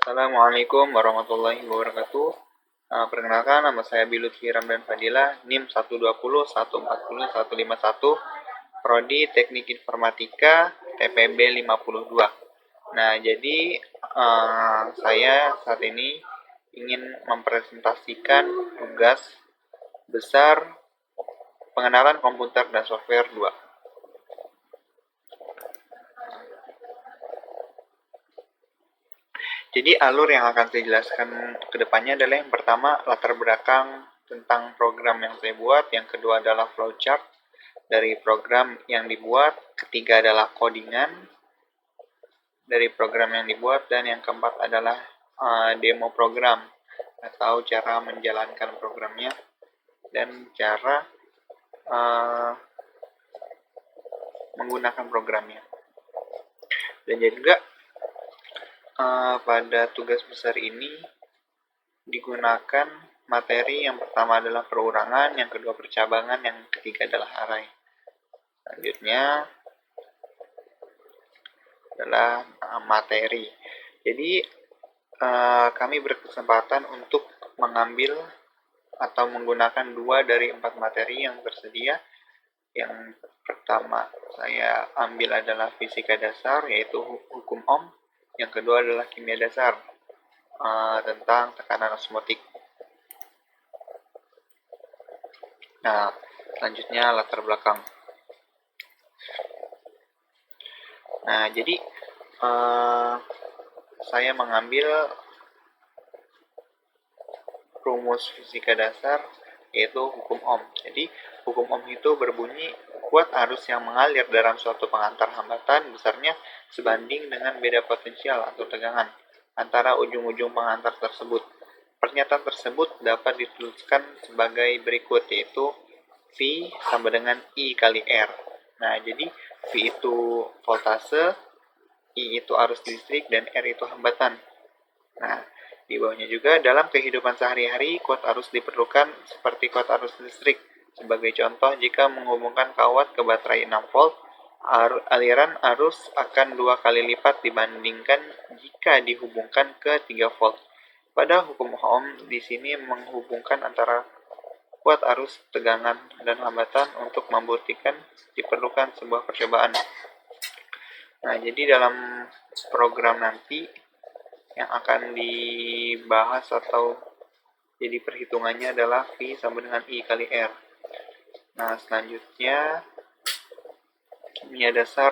Assalamualaikum warahmatullahi wabarakatuh. Perkenalkan, nama saya Bilutfi Ramdan Fadila, NIM 120140151, Prodi Teknik Informatika, TPB 52. Nah, jadi saya saat ini ingin mempresentasikan tugas besar pengenalan komputer dan software 2. Jadi alur yang akan saya jelaskan ke depannya adalah yang pertama latar belakang tentang program yang saya buat, yang kedua adalah flowchart dari program yang dibuat, ketiga adalah codingan dari program yang dibuat, dan yang keempat adalah demo program atau cara menjalankan programnya dan cara menggunakan programnya. Dan juga pada tugas besar ini digunakan materi yang pertama adalah perurangan, yang kedua percabangan, yang ketiga adalah array. Selanjutnya adalah materi. Jadi kami berkesempatan untuk mengambil atau menggunakan 2 dari 4 materi yang tersedia. Yang pertama saya ambil adalah fisika dasar, yaitu hukum Ohm. Yang kedua adalah kimia dasar, tentang tekanan osmotik. Nah, selanjutnya latar belakang. Nah, jadi saya mengambil rumus fisika dasar, yaitu hukum Ohm. Jadi, hukum Ohm itu berbunyi, kuat arus yang mengalir dalam suatu pengantar hambatan besarnya sebanding dengan beda potensial atau tegangan antara ujung-ujung pengantar tersebut. Pernyataan tersebut dapat dituliskan sebagai berikut, yaitu V sama dengan I kali R. Nah, jadi V itu voltase, I itu arus listrik, dan R itu hambatan. Nah, di bawahnya juga, dalam kehidupan sehari-hari, kuat arus diperlukan seperti kuat arus listrik. Sebagai contoh, jika menghubungkan kawat ke baterai 6 volt, aliran arus akan 2 kali lipat dibandingkan jika dihubungkan ke 3 volt. Pada hukum Ohm, di sini menghubungkan antara kuat arus, tegangan, dan hambatan untuk membuktikan diperlukan sebuah percobaan. Nah, jadi dalam program nanti yang akan dibahas atau jadi perhitungannya adalah V sama dengan I kali R. Nah, selanjutnya kimia dasar,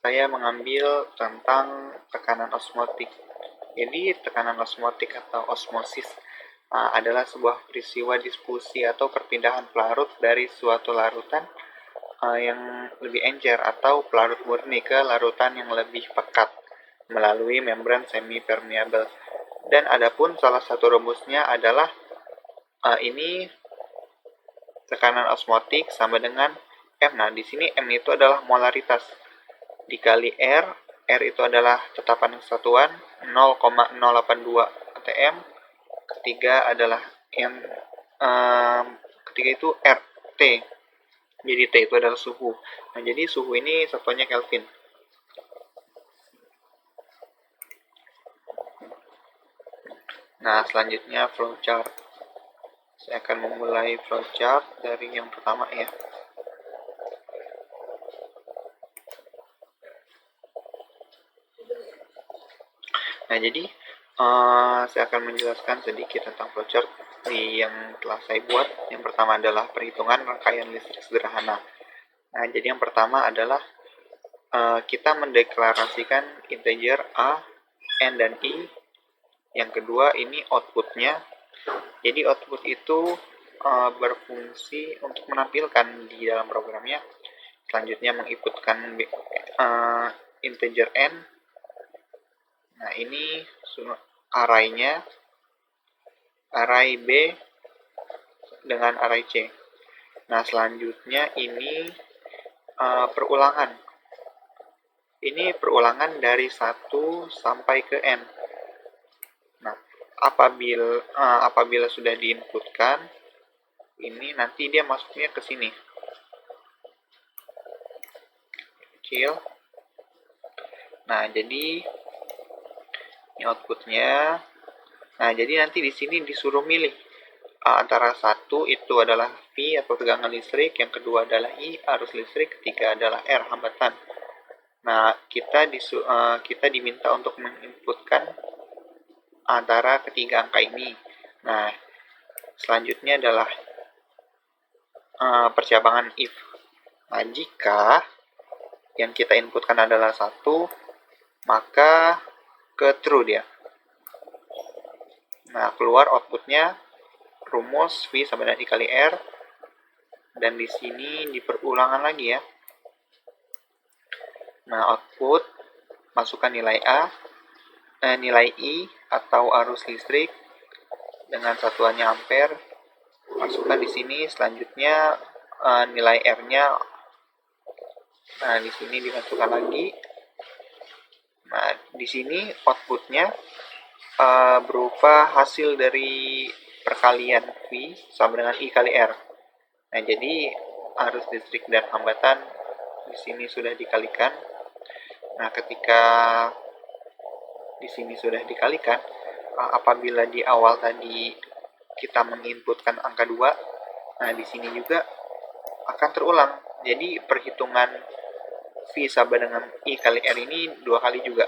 saya mengambil tentang tekanan osmotik. Jadi tekanan osmotik atau osmosis adalah sebuah peristiwa difusi atau perpindahan pelarut dari suatu larutan yang lebih encer atau pelarut murni ke larutan yang lebih pekat melalui membran semi permeable. Dan adapun salah satu rumusnya adalah ini tekanan osmotik sama dengan M. Nah, di sini M itu adalah molaritas dikali R. R itu adalah tetapan kesatuan 0,082 atm. Ketiga adalah yang ketiga itu RT. Jadi T itu adalah suhu. Nah, jadi suhu ini satuannya Kelvin. Nah, selanjutnya flowchart. Saya akan memulai flowchart dari yang pertama ya. Nah, jadi saya akan menjelaskan sedikit tentang flowchart yang telah saya buat. Yang pertama adalah perhitungan rangkaian listrik sederhana. Nah, jadi yang pertama adalah kita mendeklarasikan integer A, N, dan I. Yang kedua ini outputnya. Jadi output itu berfungsi untuk menampilkan di dalam programnya. Selanjutnya menginputkan integer N. Nah, ini array-nya, array B dengan array C. Nah, selanjutnya ini perulangan. Ini perulangan dari 1 sampai ke N. Nah, apabila sudah diinputkan, ini nanti dia masuknya ke sini. Kecil. Nah, jadi Ini outputnya. Nah, jadi nanti di sini disuruh milih antara satu itu adalah V atau tegangan listrik, yang kedua adalah I arus listrik, ketiga adalah R hambatan. Nah, kita diminta untuk menginputkan antara ketiga angka ini. Nah, selanjutnya adalah percabangan if. Nah, jika yang kita inputkan adalah satu, maka ke true dia. Nah, keluar outputnya rumus V sama dengan I kali R, dan di sini diperulangan lagi ya. Nah, output masukkan nilai nilai I atau arus listrik dengan satuannya ampere, masukkan di sini. Selanjutnya nilai R-nya, nah di sini dimasukkan lagi. Nah, di sini outputnya berupa hasil dari perkalian V sama dengan I kali R. Nah, jadi arus listrik dan hambatan di sini sudah dikalikan. Nah, ketika di sini sudah dikalikan, apabila di awal tadi kita menginputkan angka 2, nah di sini juga akan terulang. Jadi perhitungan V sama dengan I kali R ini 2 kali juga.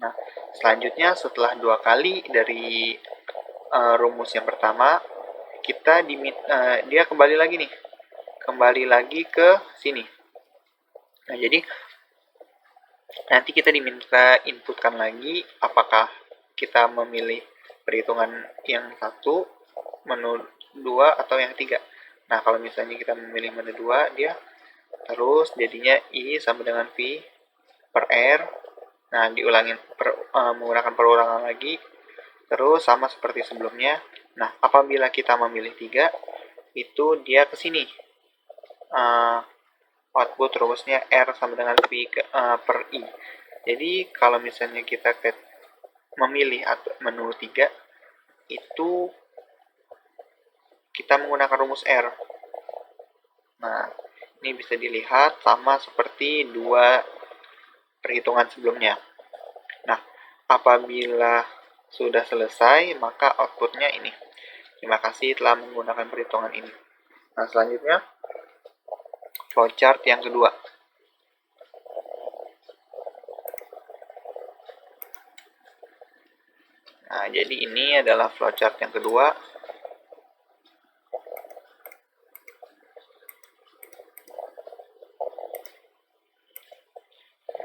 Nah, selanjutnya setelah 2 kali dari rumus yang pertama, dia kembali lagi ke sini. Nah, jadi nanti kita diminta inputkan lagi apakah kita memilih perhitungan yang 1, menu 2, atau yang 3. Nah, kalau misalnya kita memilih menu 2, dia terus jadinya I sama dengan V per R. Nah, diulangin menggunakan perulangan lagi, terus sama seperti sebelumnya. Nah, apabila kita memilih 3, itu dia ke sini. Output rumusnya R sama dengan V per I. Jadi, kalau misalnya kita memilih menu 3, itu kita menggunakan rumus R. Nah, ini bisa dilihat sama seperti 2 perhitungan sebelumnya. Nah, apabila sudah selesai, maka outputnya ini. Terima kasih telah menggunakan perhitungan ini. Nah, selanjutnya flowchart yang kedua. Nah, jadi ini adalah flowchart yang kedua.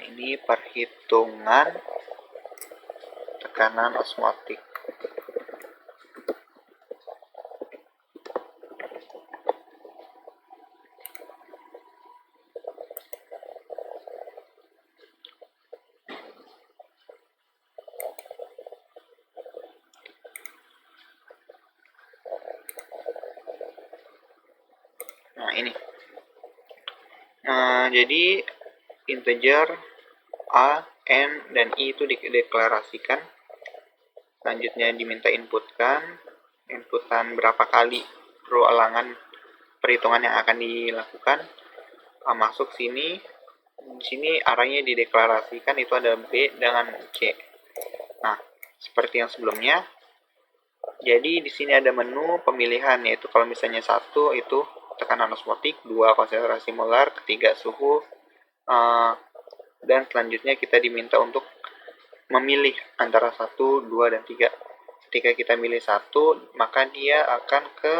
Ini perhitungan tekanan osmotik. Nah, ini. Jadi integer A, N, dan I itu dideklarasikan. Selanjutnya diminta inputan berapa kali perulangan perhitungan yang akan dilakukan. Masuk sini. Di sini arahnya dideklarasikan itu ada B dengan C. Nah, seperti yang sebelumnya. Jadi di sini ada menu pemilihan, yaitu kalau misalnya 1 itu tekanan osmotik, 2 konsentrasi molar, 3 suhu, dan selanjutnya kita diminta untuk memilih antara 1, 2, dan 3. Ketika kita milih 1, maka dia akan ke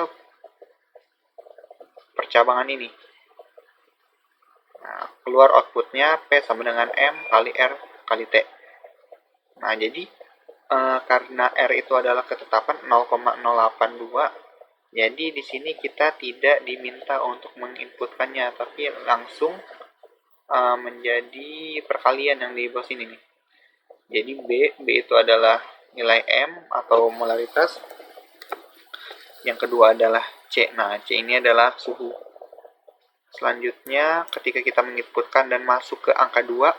percabangan ini. Nah, keluar outputnya P sama dengan M kali R kali T. Nah, jadi karena R itu adalah ketetapan 0,082, jadi di sini kita tidak diminta untuk menginputkannya, tapi langsung menjadi perkalian yang di bawah sini nih. Jadi B itu adalah nilai M atau molaritas. Yang kedua adalah C. Nah, C ini adalah suhu. Selanjutnya, ketika kita menginputkan dan masuk ke angka 2,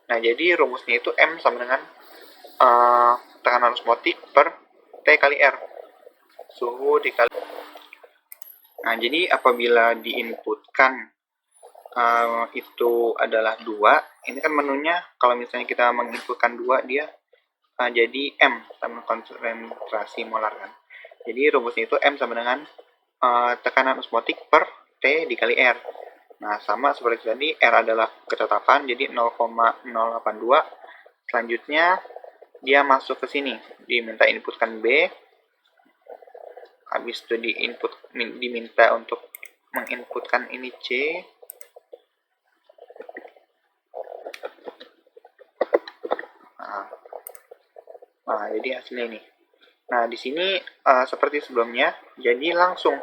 nah jadi rumusnya itu M sama dengan tekanan osmotik per T kali R. Suhu dikali. Nah, jadi apabila diinputkan itu adalah 2, ini kan menunya kalau misalnya kita menginputkan 2, dia jadi M sama konsentrasi molar kan. Jadi rumusnya itu M sama dengan tekanan osmotik per T dikali R. Nah, sama seperti tadi, R adalah ketetapan, jadi 0,082. Selanjutnya, dia masuk ke sini, diminta inputkan B, habis itu diminta untuk menginputkan ini C. Nah, jadi hasilnya ini. Nah, di sini seperti sebelumnya, jadi langsung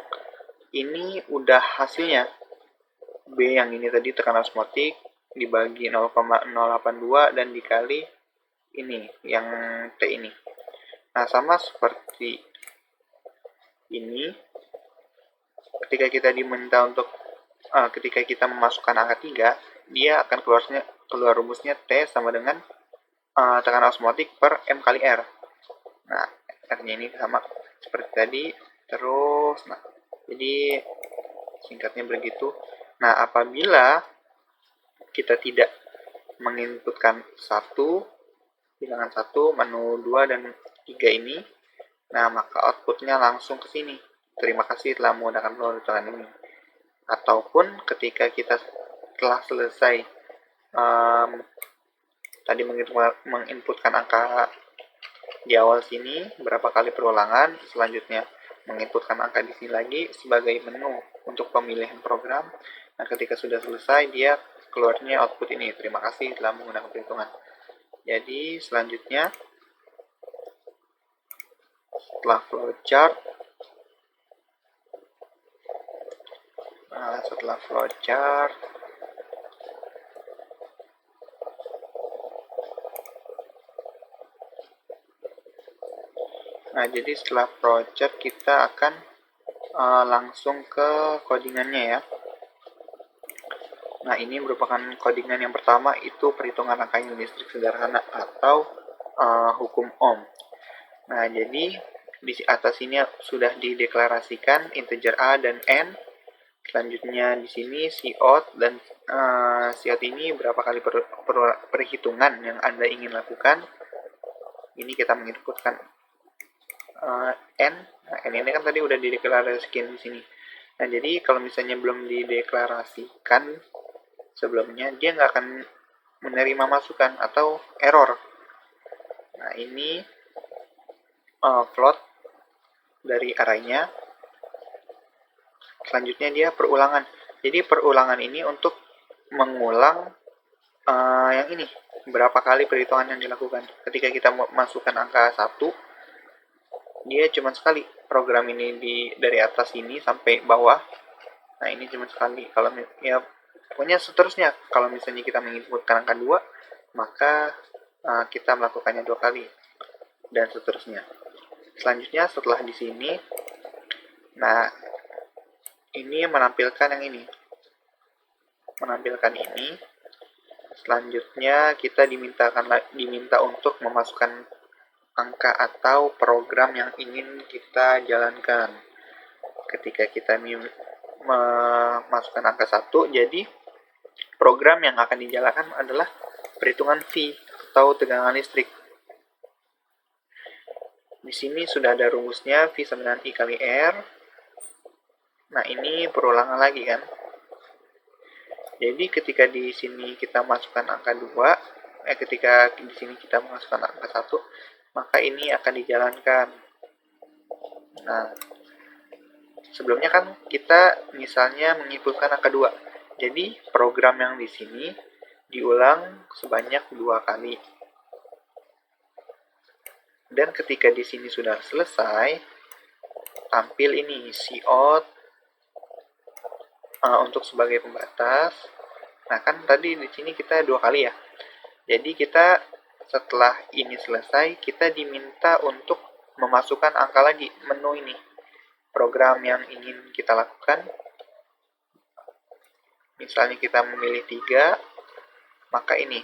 ini udah hasilnya. B yang ini tadi tekanan osmotik dibagi 0,082 dan dikali ini, yang T ini. Nah, sama seperti ini, ketika kita diminta untuk ketika kita memasukkan angka 3, dia akan keluar rumusnya T sama dengan tekanan osmotik per M kali R. Nah, R-nya ini sama seperti tadi, terus, nah, jadi singkatnya begitu. Nah, apabila kita tidak menginputkan bilangan 1, menu 2, dan 3 ini, nah, maka outputnya langsung ke sini. Terima kasih telah menggunakan perhitungan ini. Ataupun ketika kita telah selesai tadi menginputkan angka di awal sini, berapa kali perulangan, selanjutnya menginputkan angka di sini lagi sebagai menu untuk pemilihan program. Nah, ketika sudah selesai, dia keluarnya output ini. Terima kasih telah menggunakan perhitungan. Jadi, selanjutnya, setelah flowchart, nah, jadi setelah flowchart kita akan langsung ke codingannya ya. Nah, ini merupakan codingan yang pertama, itu perhitungan rangkaian listrik sederhana atau hukum Ohm. Nah, jadi di atas ini sudah dideklarasikan integer A dan N. Selanjutnya di sini Cout dan Cout ini berapa kali perhitungan yang Anda ingin lakukan. Ini kita menginputkan N. Nah, N ini kan tadi udah dideklarasikan di sini. Nah, jadi kalau misalnya belum dideklarasikan sebelumnya, dia nggak akan menerima masukan atau error. Nah, ini float dari arraynya. Selanjutnya dia perulangan. Jadi perulangan ini untuk mengulang yang ini, berapa kali perhitungan yang dilakukan. Ketika kita masukkan angka 1, dia cuma sekali. Program ini dari atas ini sampai bawah. Nah, ini cuma sekali. Kalau ya pokoknya seterusnya. Kalau misalnya kita menginputkan angka 2, maka kita melakukannya 2 kali dan seterusnya. Selanjutnya setelah di sini, nah, ini menampilkan yang ini. Selanjutnya kita diminta untuk memasukkan angka atau program yang ingin kita jalankan. Ketika kita memasukkan angka 1, jadi program yang akan dijalankan adalah perhitungan V atau tegangan listrik. Di sini sudah ada rumusnya, V sama dengan I kali R. Nah, ini perulangan lagi kan. Jadi ketika di sini kita masukkan angka 2, ketika di sini kita masukkan angka 1, maka ini akan dijalankan. Nah, sebelumnya kan kita misalnya menginputkan angka 2. Jadi program yang di sini diulang sebanyak 2 kali. Dan ketika di sini sudah selesai, tampil ini Cout untuk sebagai pembatas. Nah, kan tadi di sini kita 2 kali ya. Jadi kita setelah ini selesai, kita diminta untuk memasukkan angka lagi, menu ini. Program yang ingin kita lakukan. Misalnya kita memilih 3, maka ini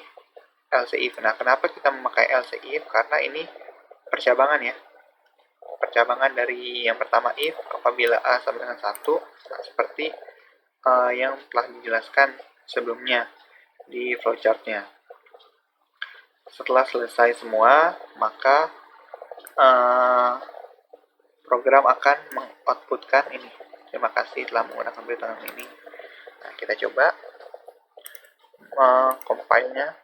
else if. Nah, kenapa kita memakai else if? Karena ini percabangan ya. Percabangan dari yang pertama if apabila A sama dengan 1, nah, seperti yang telah dijelaskan sebelumnya di flowchartnya. Setelah selesai semua, maka program akan mengoutputkan ini. Terima kasih telah menggunakan perhitungan ini. Nah, kita coba compile-nya.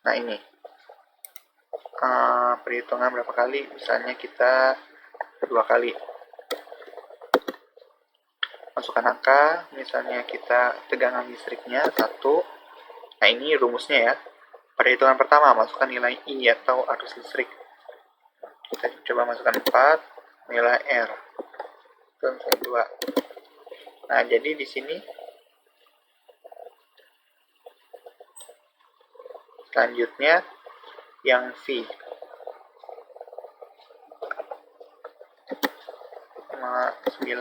Nah, ini perhitungan berapa kali, misalnya kita 2 kali. Masukkan angka, misalnya kita tegangan listriknya 1. Nah, ini rumusnya ya. Perhitungan pertama, masukkan nilai I atau arus listrik. Kita coba masukkan 4, nilai R. Terus 2. Nah, jadi di sini selanjutnya yang V. 9.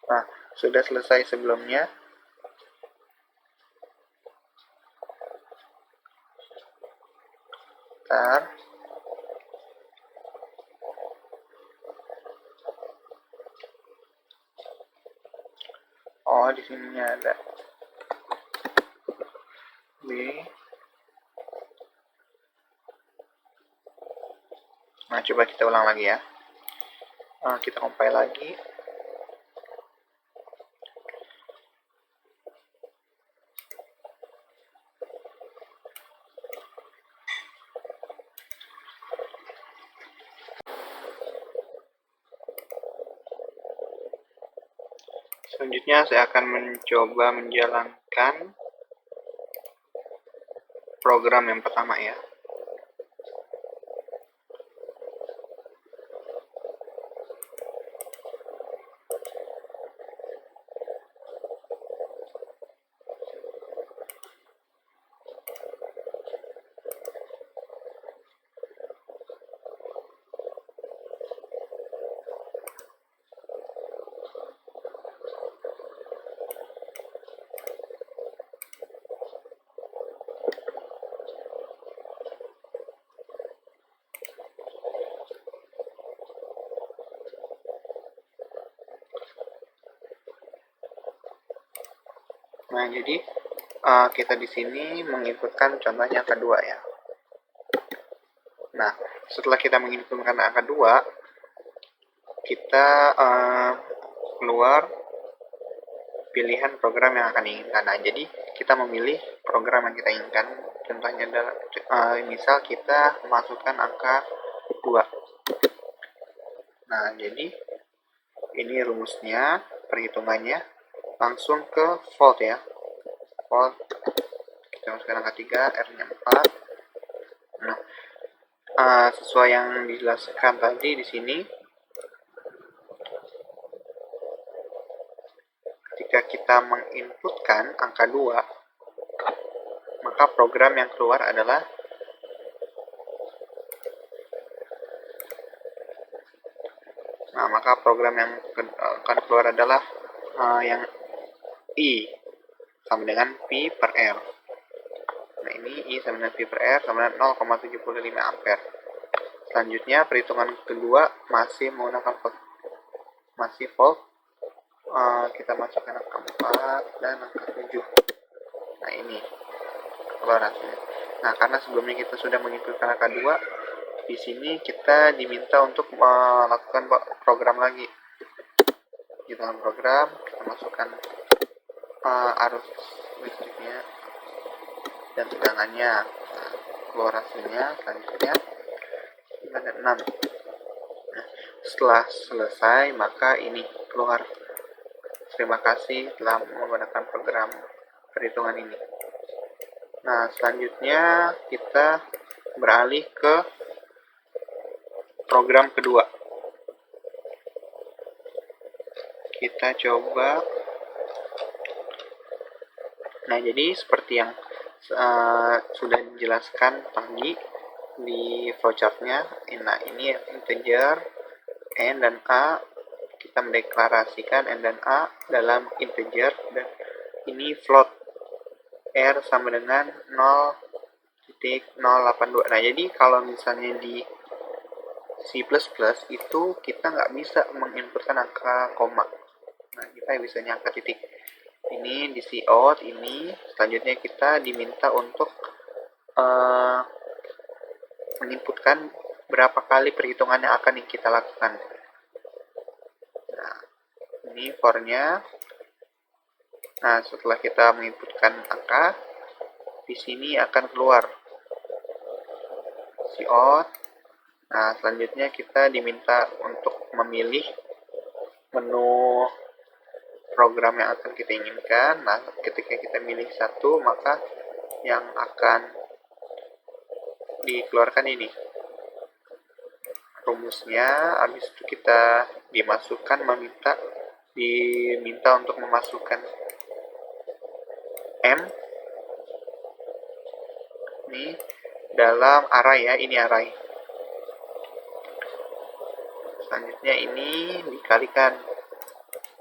Nah, sudah selesai sebelumnya. Bentar. Oh, di sini ada B. Nah, coba kita ulang lagi ya. Kita compile lagi. Selanjutnya saya akan mencoba menjalankan program yang pertama ya. Nah, jadi kita di sini menginputkan contohnya angka 2 ya. Nah, setelah kita menginputkan angka 2, kita keluar pilihan program yang akan diinginkan. Nah, jadi kita memilih program yang kita inginkan. Contohnya adalah misal kita masukkan angka 2. Nah, jadi ini rumusnya, perhitungannya langsung ke volt ya. Volt, kita masukkan angka 3, R-nya 4. Nah, sesuai yang dijelaskan tadi di sini, ketika kita menginputkan angka 2, maka program yang keluar adalah akan keluar adalah yang I sama dengan P per R. Nah, ini I sama dengan P per R sama dengan 0,75 ampere. Selanjutnya, perhitungan kedua masih menggunakan volt. Kita masukkan angka 4 dan angka 7. Nah, ini keluar hasilnya. Nah, karena sebelumnya kita sudah menginputkan angka 2, di sini kita diminta untuk melakukan program lagi. Kita program, kita masukkan arus listriknya dan tegangannya. Nah, keluar hasilnya. Selanjutnya 6. Nah, setelah selesai, maka ini keluar. Terima kasih telah menggunakan program perhitungan ini. Nah, selanjutnya kita beralih ke program kedua. Kita coba. Nah, jadi seperti yang sudah dijelaskan tadi di flowchart-nya. Nah, ini integer N dan A. Kita mendeklarasikan N dan A dalam integer, dan ini float R sama dengan 0,082. Nah, jadi kalau misalnya di C++ itu kita nggak bisa menginputkan angka koma. Nah, kita bisanya angka titik. Ini di cout ini, selanjutnya kita diminta untuk menginputkan berapa kali perhitungan yang akan kita lakukan. Nah, ini for-nya. Nah, setelah kita menginputkan angka, di sini akan keluar cout. Nah, selanjutnya kita diminta untuk memilih menu program yang akan kita inginkan. Nah, ketika kita milih satu, maka yang akan dikeluarkan ini rumusnya. Habis itu kita diminta untuk memasukkan M ini dalam array ya, ini array. Selanjutnya ini dikalikan.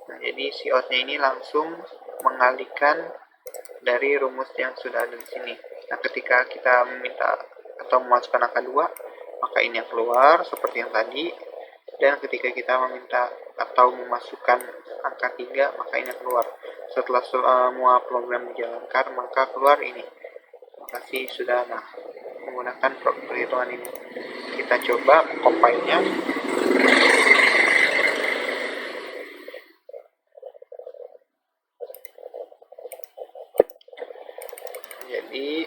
Nah, jadi cout-nya ini langsung mengalihkan dari rumus yang sudah ada di sini. Nah, ketika kita meminta atau memasukkan angka 2, maka ini yang keluar seperti yang tadi. Dan ketika kita meminta atau memasukkan angka 3, maka ini yang keluar. Setelah semua program dijalankan, maka keluar ini. Terima kasih sudah menggunakan perhitungan ini. Kita coba compile-nya. Jadi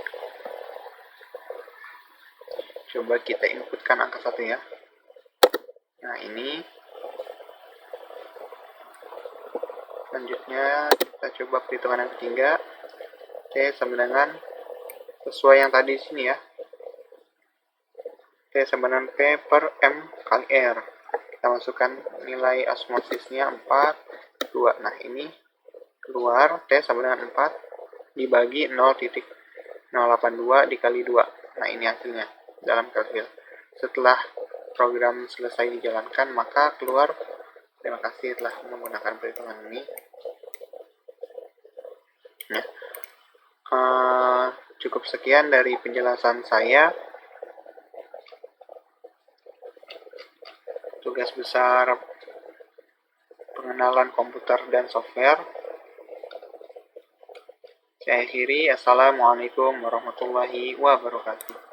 coba kita inputkan angka 1 ya. Nah, ini selanjutnya kita coba perhitungan yang ketiga. T sama dengan sesuai yang tadi di sini ya. T sama dengan P per M kali R. Kita masukkan nilai osmosisnya 4, 2. Nah, ini keluar T sama dengan 4 dibagi 0,082 dikali 2. Nah, ini hasilnya dalam kalkul. Setelah program selesai dijalankan, maka keluar. Terima kasih telah menggunakan perhitungan ini. Ya. Cukup sekian dari penjelasan saya. Tugas besar pengenalan komputer dan software. Saya akhiri. Assalamualaikum warahmatullahi wabarakatuh.